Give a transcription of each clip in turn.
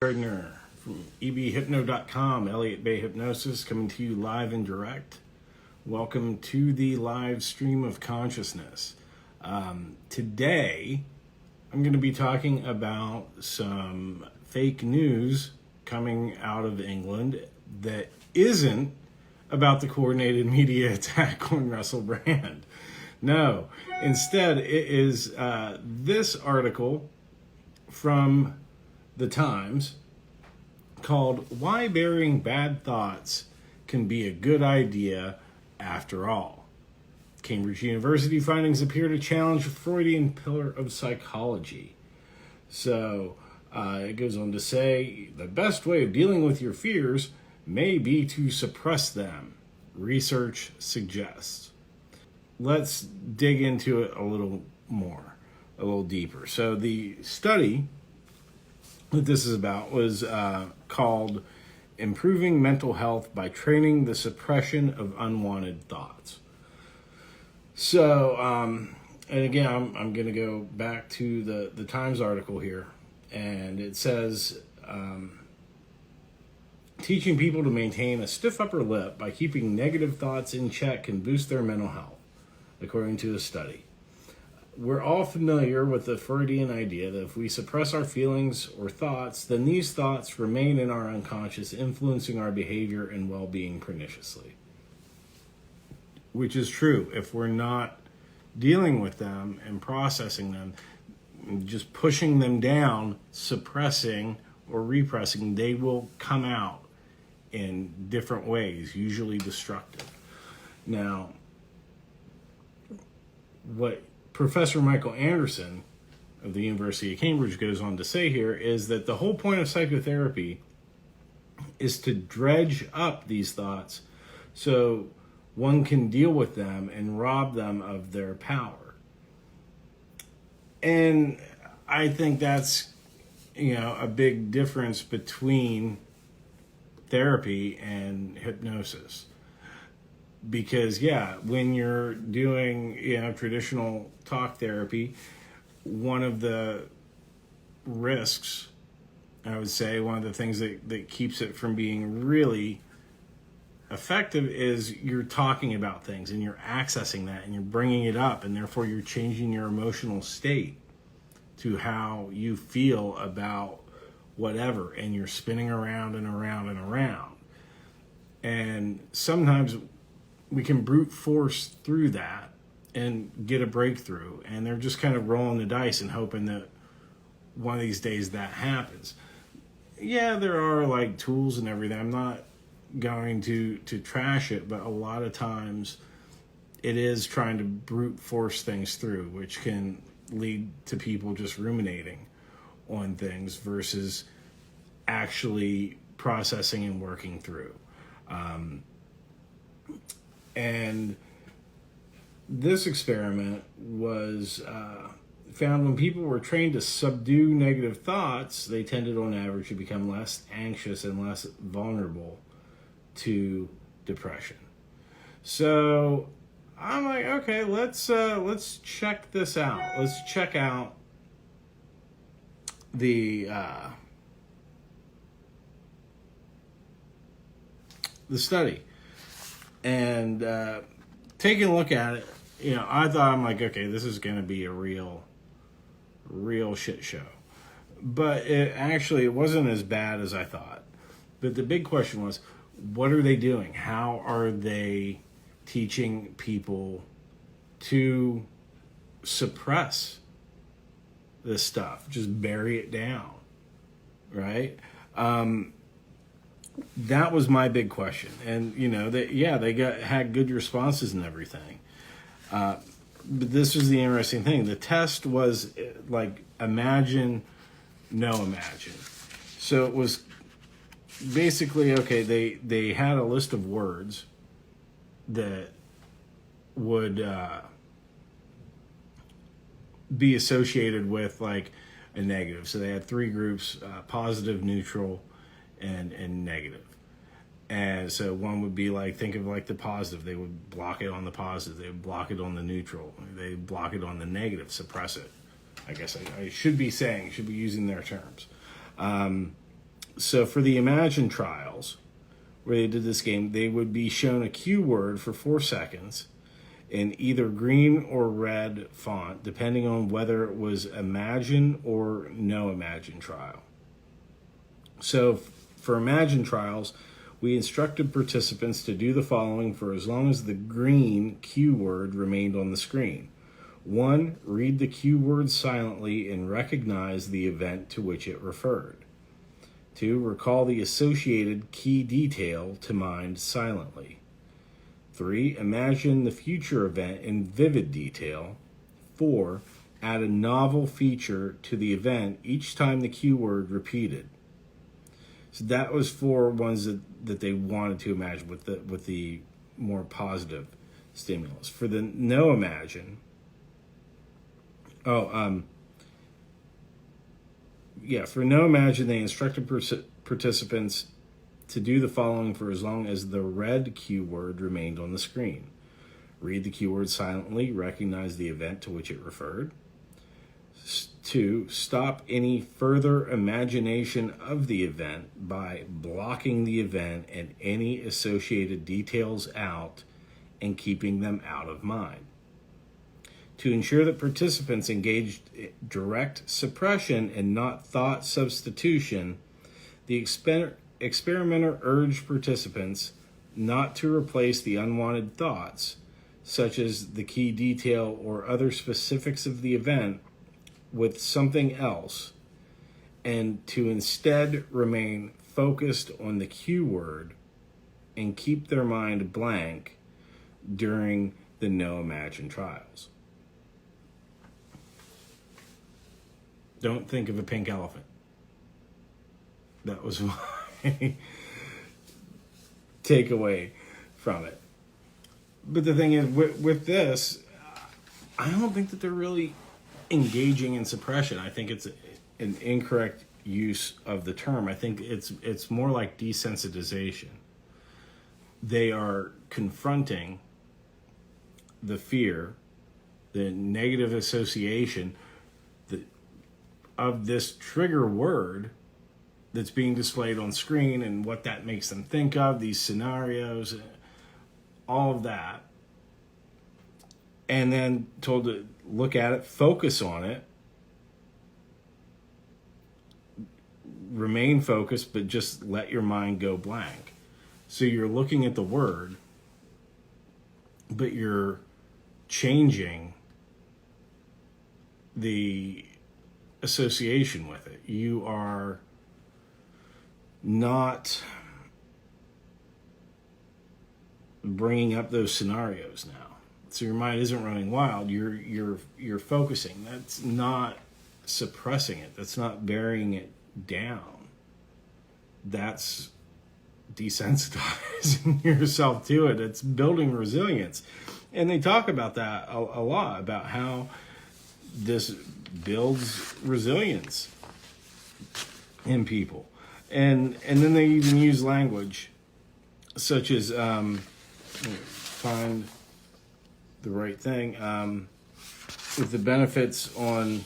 Gardner from ebhypno.com, Elliott Bay Hypnosis, coming to you live and direct. Welcome to the live stream of consciousness. Today, I'm going to be talking about some fake news coming out of England that isn't about the coordinated media attack on Russell Brand. No, instead, it is this article from The Times called "Why Burying Bad Thoughts Can Be a Good Idea After All." Cambridge University findings appear to challenge the Freudian pillar of psychology. So it goes on to say, the best way of dealing with your fears may be to suppress them, research suggests. Let's dig into it a little more, a little deeper. So the study that this is about was called "Improving Mental Health by Training the Suppression of Unwanted Thoughts." So, and again, I'm going to go back to the Times article here, and it says, teaching people to maintain a stiff upper lip by keeping negative thoughts in check can boost their mental health, according to the study. We're all familiar with the Freudian idea that if we suppress our feelings or thoughts, then these thoughts remain in our unconscious, influencing our behavior and well-being perniciously. Which is true. If we're not dealing with them and processing them, just pushing them down, suppressing or repressing, they will come out in different ways, usually destructive. Now, what Professor Michael Anderson of the University of Cambridge goes on to say here is that the whole point of psychotherapy is to dredge up these thoughts so one can deal with them and rob them of their power. And I think that's, a big difference between therapy and hypnosis. Because, when you're doing, traditional talk therapy, one of the risks, I would say, one of the things that keeps it from being really effective is you're talking about things and you're accessing that and you're bringing it up, and therefore you're changing your emotional state to how you feel about whatever, and you're spinning around and around and around. And sometimes we can brute force through that and get a breakthrough, and they're just kind of rolling the dice and hoping that one of these days that happens. There are tools and everything. I'm not going to trash it, but a lot of times it is trying to brute force things through, which can lead to people just ruminating on things versus actually processing and working through. And this experiment was found when people were trained to subdue negative thoughts, they tended on average to become less anxious and less vulnerable to depression. So I'm like, okay, let's check this out. Let's check out the study. And taking a look at it, I thought, I'm like, okay, this is going to be a real shit show. But it wasn't as bad as I thought. But the big question was, what are they doing? How are they teaching people to suppress this stuff? Just bury it down, right? That was my big question. And, they had good responses and everything. But this was the interesting thing. The test was imagine, no imagine. So it was basically, okay, they had a list of words that would be associated with a negative. So they had three groups, positive, neutral, and negative. And so one would be think of the positive. They would block it on the positive. They would block it on the neutral. They block it on the negative, suppress it. I guess I should be using their terms. So for the Imagine trials, where they did this game, they would be shown a cue word for 4 seconds in either green or red font, depending on whether it was Imagine or no Imagine trial. So for Imagine trials, we instructed participants to do the following for as long as the green cue word remained on the screen. 1. Read the cue word silently and recognize the event to which it referred. 2. Recall the associated key detail to mind silently. 3. Imagine the future event in vivid detail. 4. Add a novel feature to the event each time the cue word repeated. So that was for ones that they wanted to imagine with the more positive stimulus. For the no Imagine, for no Imagine, they instructed participants to do the following for as long as the red cue word remained on the screen. Read the cue word silently, recognize the event to which it referred. 2. Stop any further imagination of the event by blocking the event and any associated details out and keeping them out of mind. To ensure that participants engaged direct suppression and not thought substitution, the experimenter urged participants not to replace the unwanted thoughts, such as the key detail or other specifics of the event, with something else, and to instead remain focused on the cue word and keep their mind blank during the no Imagine trials. Don't think of a pink elephant. That was my takeaway from it. But the thing is, with this, I don't think that they're really engaging in suppression. I think it's an incorrect use of the term. I think it's more like desensitization. They are confronting the fear, the negative association of this trigger word that's being displayed on screen and what that makes them think of, these scenarios, all of that. And then told to look at it, focus on it, remain focused, but just let your mind go blank. So you're looking at the word, but you're changing the association with it. You are not bringing up those scenarios now. So your mind isn't running wild. You're focusing. That's not suppressing it. That's not burying it down. That's desensitizing yourself to it. It's building resilience. And they talk about that a lot, about how this builds resilience in people. And then they even use language such as find the right thing with the benefits on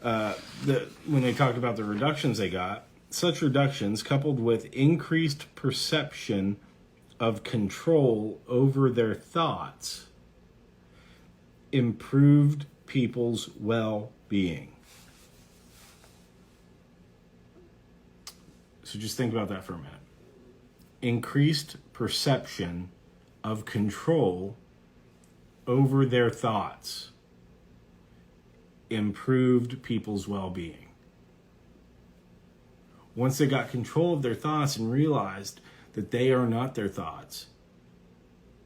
when they talked about the reductions they got. Such reductions, coupled with increased perception of control over their thoughts, improved people's well-being. So just think about that for a minute. Increased perception of control over their thoughts improved people's well-being. Once they got control of their thoughts and realized that they are not their thoughts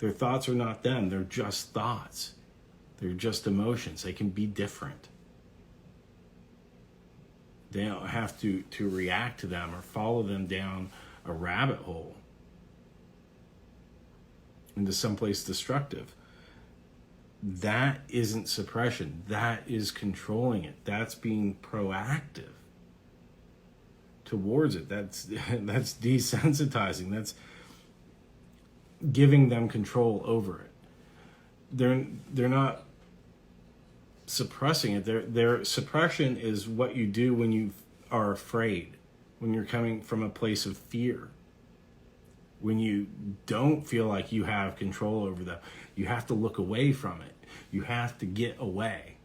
are not them, they're just thoughts. They're just emotions. They can be different. They don't have to react to them or follow them down a rabbit hole into someplace destructive. That isn't suppression. That is controlling it. That's being proactive towards it. That's desensitizing. That's giving them control over it. They're not suppressing it. Their suppression is what you do when you are afraid, when you're coming from a place of fear. When you don't feel like you have control over them, you have to look away from it. You have to get away.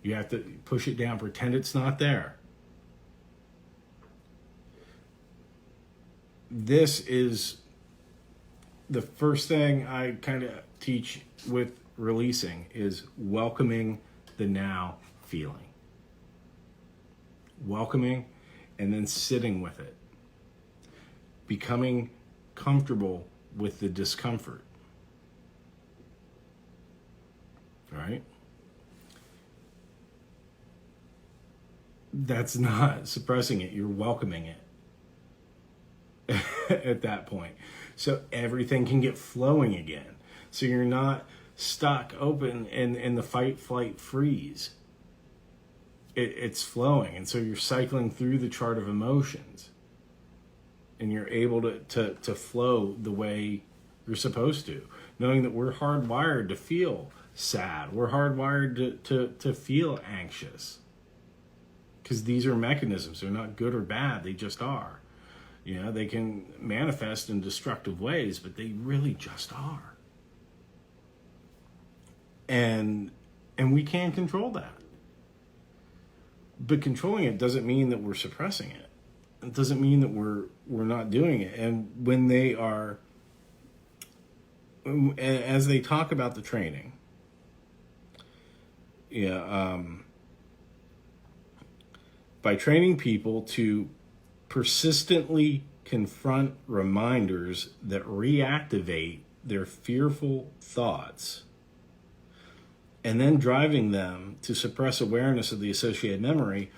You have to push it down, pretend it's not there. This is the first thing I kind of teach with releasing, is welcoming the now feeling. Welcoming and then sitting with it. Becoming comfortable with the discomfort. Right? That's not suppressing it. You're welcoming it at that point. So everything can get flowing again. So you're not stuck open in the fight, flight, freeze. It's flowing. And so you're cycling through the chart of emotions. And you're able to flow the way you're supposed to. Knowing that we're hardwired to feel sad. We're hardwired to feel anxious. Because these are mechanisms. They're not good or bad. They just are. You know, they can manifest in destructive ways, but they really just are. And we can't control that. But controlling it doesn't mean that we're suppressing it. It doesn't mean that we're not doing it. And when they are, as they talk about the training, by training people to persistently confront reminders that reactivate their fearful thoughts, and then driving them to suppress awareness of the associated memory,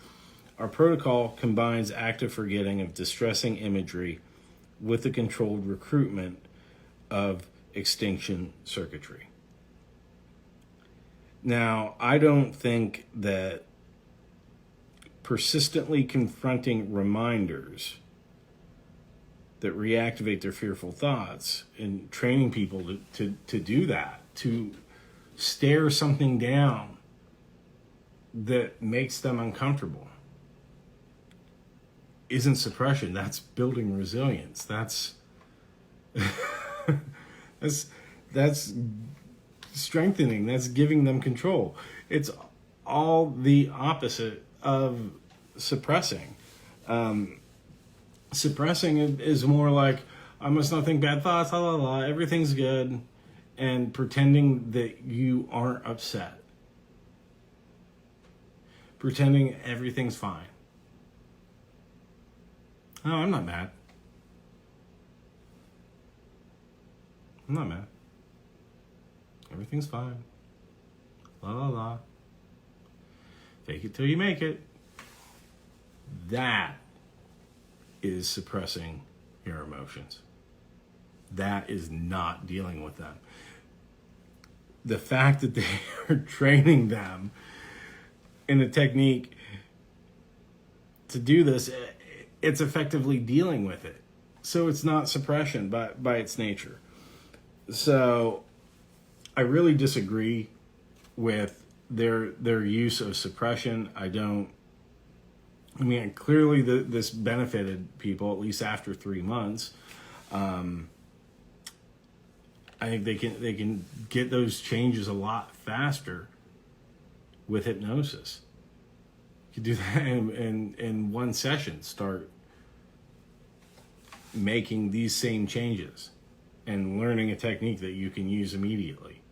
our protocol combines active forgetting of distressing imagery with the controlled recruitment of extinction circuitry. Now, I don't think that persistently confronting reminders that reactivate their fearful thoughts and training people to do that, to stare something down that makes them uncomfortable, isn't suppression. That's building resilience. That's that's strengthening. That's giving them control. It's all the opposite of suppressing. Suppressing is more like, I must not think bad thoughts, la la la, everything's good, and pretending that you aren't upset. Pretending everything's fine. No, I'm not mad. I'm not mad. Everything's fine. La la la. Fake it till you make it. That is suppressing your emotions. That is not dealing with them. The fact that they are training them in a technique to do this, it's effectively dealing with it. So it's not suppression by its nature. So I really disagree with their use of suppression. I mean, clearly this benefited people, at least after 3 months. I think they can get those changes a lot faster with hypnosis. You can do that in one session. Start making these same changes and learning a technique that you can use immediately,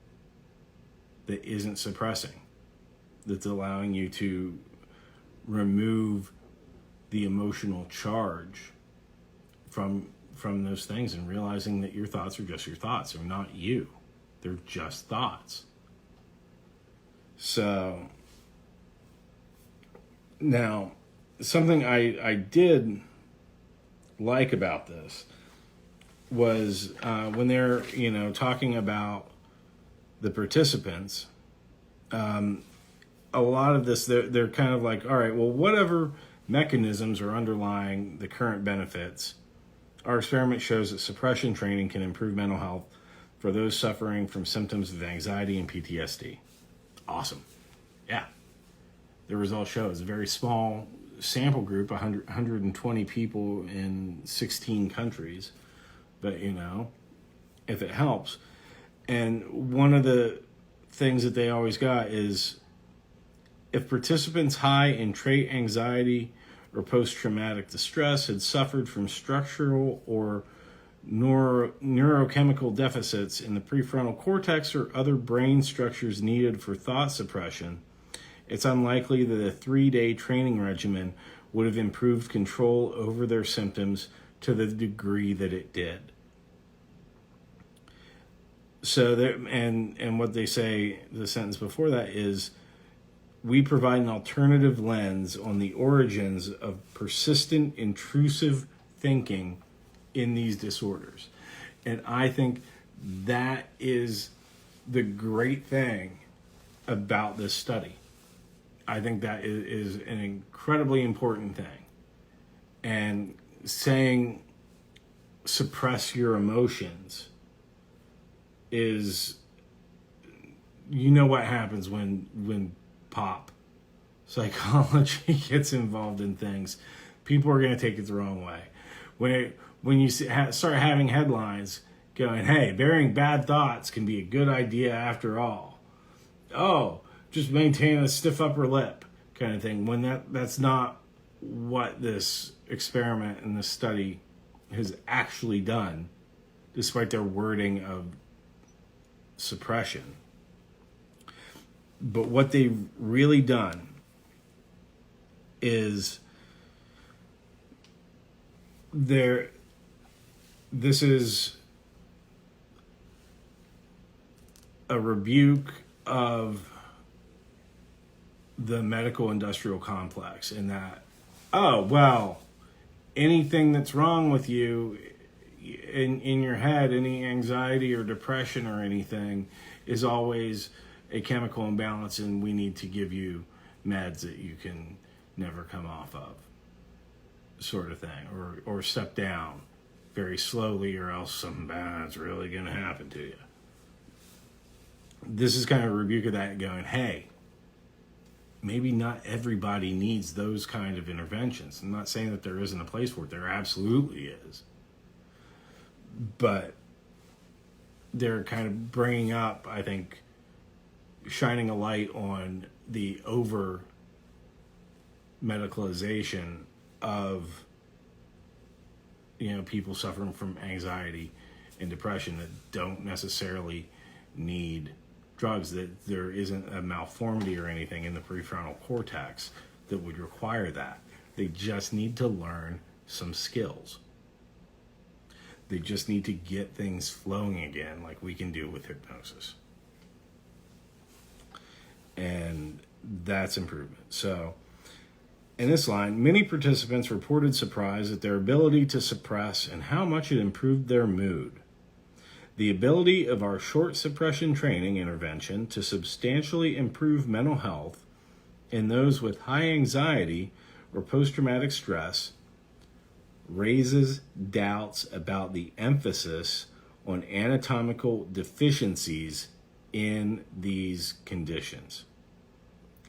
that isn't suppressing, that's allowing you to remove the emotional charge from those things, and realizing that your thoughts are just your thoughts. They're not you. They're just thoughts. So now, something I did like about this was when they're talking about the participants, a lot of this they're kind of like, all right, well, whatever mechanisms are underlying the current benefits, our experiment shows that suppression training can improve mental health for those suffering from symptoms of anxiety and PTSD. Awesome. Yeah. The results show it's a very small sample group, 120 people in 16 countries, but if it helps. And one of the things that they always got is if participants high in trait anxiety or post-traumatic distress had suffered from structural or neurochemical deficits in the prefrontal cortex or other brain structures needed for thought suppression, it's unlikely that a 3-day training regimen would have improved control over their symptoms to the degree that it did. So and what they say, the sentence before that is, we provide an alternative lens on the origins of persistent intrusive thinking in these disorders. And I think that is the great thing about this study. I think that is an incredibly important thing. And saying suppress your emotions is, what happens when pop psychology gets involved in things. People are going to take it the wrong way. When you start having headlines going, hey, bearing bad thoughts can be a good idea after all. Oh, just maintain a stiff upper lip kind of thing. When that's not what this experiment and this study has actually done, despite their wording of suppression. But what they've really done is this is a rebuke of the medical industrial complex in that, anything that's wrong with you in your head, any anxiety or depression or anything, is always a chemical imbalance, and we need to give you meds that you can never come off of, sort of thing, or step down very slowly, or else something bad's really going to happen to you. This is kind of a rebuke of that, going, hey, maybe not everybody needs those kind of interventions. I'm not saying that there isn't a place for it. There absolutely is. But they're kind of bringing up, I think, shining a light on the over medicalization of people suffering from anxiety and depression that don't necessarily need drugs, that there isn't a malformity or anything in the prefrontal cortex that would require that. They just need to learn some skills. They just need to get things flowing again, like we can do with hypnosis. And that's improvement. So in this line, many participants reported surprise at their ability to suppress and how much it improved their mood. The ability of our short suppression training intervention to substantially improve mental health in those with high anxiety or post-traumatic stress raises doubts about the emphasis on anatomical deficiencies in these conditions,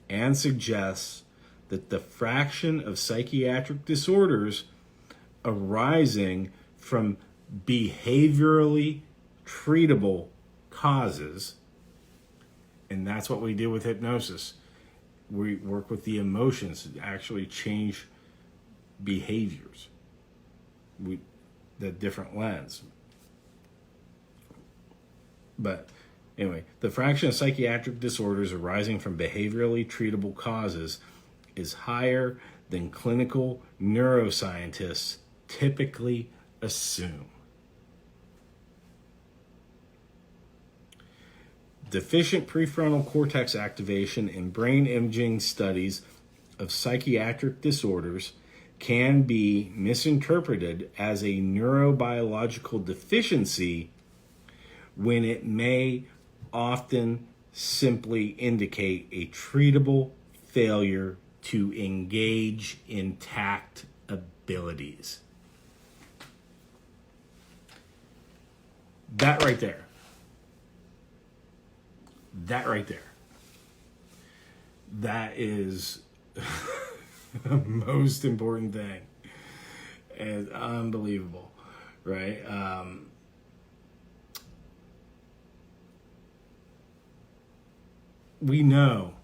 and suggests that the fraction of psychiatric disorders arising from behaviorally treatable causes, and that's what we do with hypnosis. We work with the emotions to actually change behaviors. The different lens. But anyway, the fraction of psychiatric disorders arising from behaviorally treatable causes is higher than clinical neuroscientists typically assume. Deficient prefrontal cortex activation in brain imaging studies of psychiatric disorders can be misinterpreted as a neurobiological deficiency when it may often simply indicate a treatable failure to engage intact abilities. That right there. That is most important thing. And unbelievable, right? We know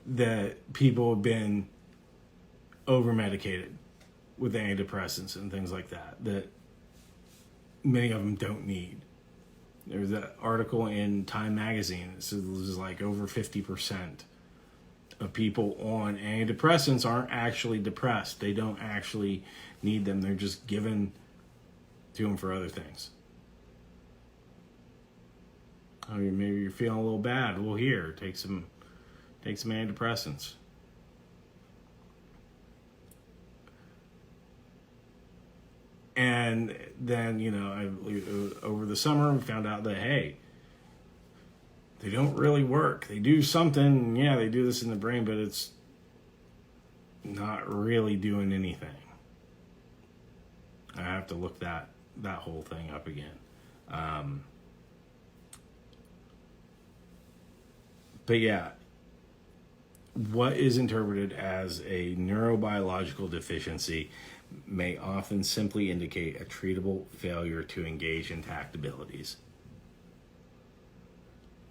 that people have been over medicated with antidepressants and things like that, that many of them don't need. There was an article in Time magazine that says this is like over 50% of people on antidepressants aren't actually depressed. They don't actually need them. They're just given to them for other things. I mean, maybe you're feeling a little bad. Well, here, take some antidepressants. And then, over the summer, we found out that, hey, they don't really work. They do something, yeah, they do this in the brain, but it's not really doing anything. I have to look that whole thing up again. But yeah, what is interpreted as a neurobiological deficiency may often simply indicate a treatable failure to engage in tact abilities.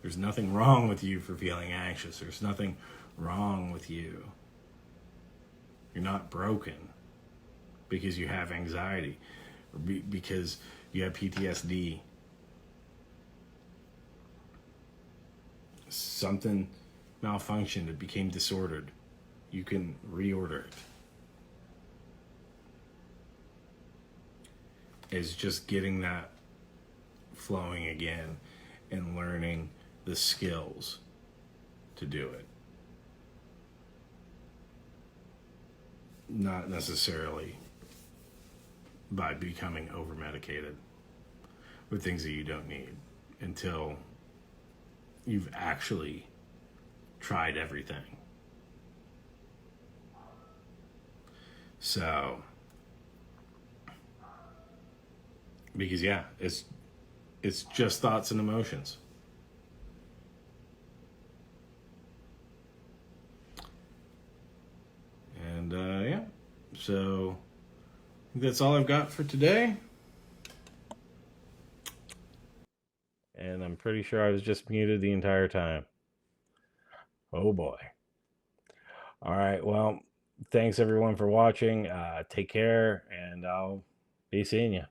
There's nothing wrong with you for feeling anxious. There's nothing wrong with you. You're not broken because you have anxiety or because you have PTSD. Something malfunctioned, it became disordered. You can reorder it. It's just getting that flowing again and learning the skills to do it. Not necessarily by becoming over medicated with things that you don't need until you've actually tried everything. So, because yeah, it's just thoughts and emotions. And yeah, so I think that's all I've got for today. And I'm pretty sure I was just muted the entire time. Oh boy. All right. Well, thanks everyone for watching. Take care, and I'll be seeing you.